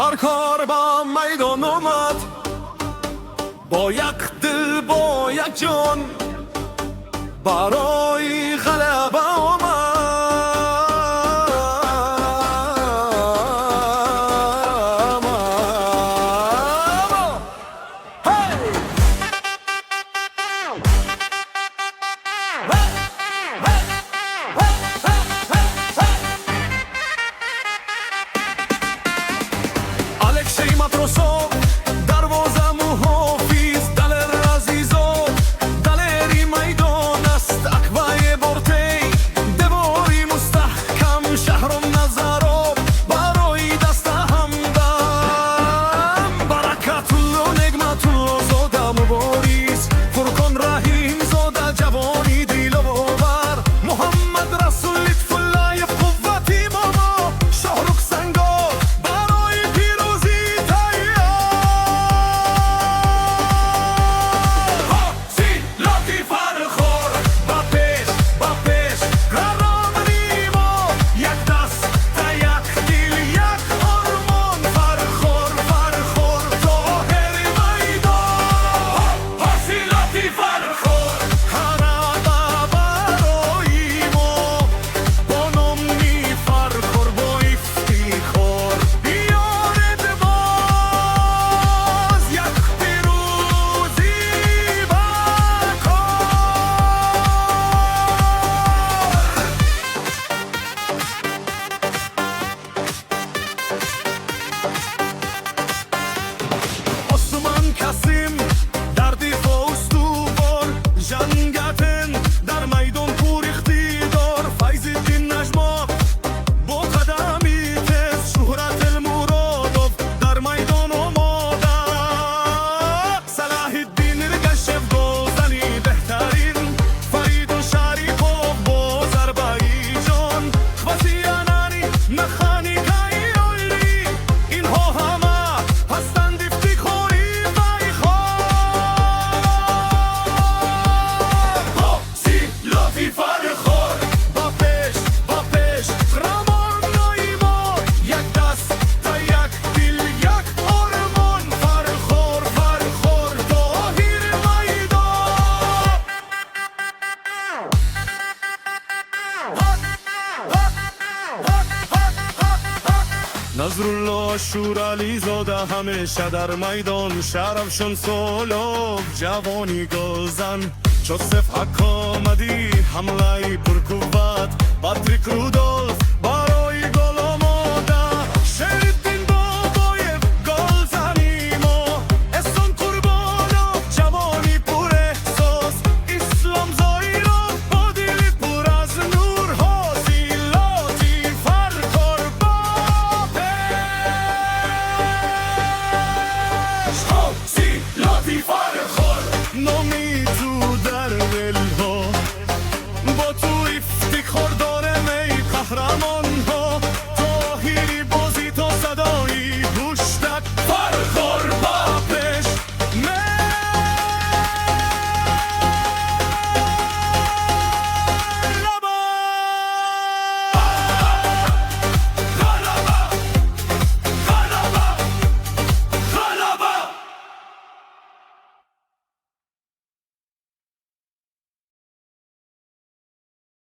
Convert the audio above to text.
فرکار با میدان اومد، با یک دل با یک جان برای غلبه آمد. الکسی ماتروسوف دروازه محافظ، دلر عزیزان دلری میدان است، اکوای بورتی دواری مستحکم، شهرم نظراب برای دست همدم. برکت الله نعمت الله زاده مبارز، فرقان رحیم زاده جوانی دل و باور، محمد رسول لطف الله قوتی بابا، شاهرخ سنگار برای پیروزی تیار. حاصلاتی فرخور با پیش قرار نیما، یک دست تا یک دل یک آرمان، فرخور ظاهر میدان. حاصلاتی فرخور حرقه برای ما، بانم می فرخور با افتخار، بیارد باز یک پیروزی بکار. Osman Kasim در دفاع استوار، جنگتن در میدان پر اقتدار، فیض الدین نجماب با قدمی تز، شهرت المرادov در میدان آماده، صلاح الدین رگشف گازنی بهترین، فرید و شریفov با آذربایجان، خوازیانانی مخانی کایولی، اینها همه هستند افتخاری و اخوان. حاصلاتی فرخور با پیش قهرمان نایما، یک دست تا یک دل یک آرمان، فرخور ظاهر میدان. نظرالله شورعلی زاده همیشه در میدان، شرفشون سولاب جوانی گازن، جوزف حق آمدی حمله پرقوت، پاتریک رودولف برای گل آماده، شریف‌الدین بابایف گل زنیما، احسان قربانov جوانی پر احساس، اسلام زایرov با دل پر از نور، حاصلاتی فرخور با پیش. حاصلاتی فرخور نامی تو در دلها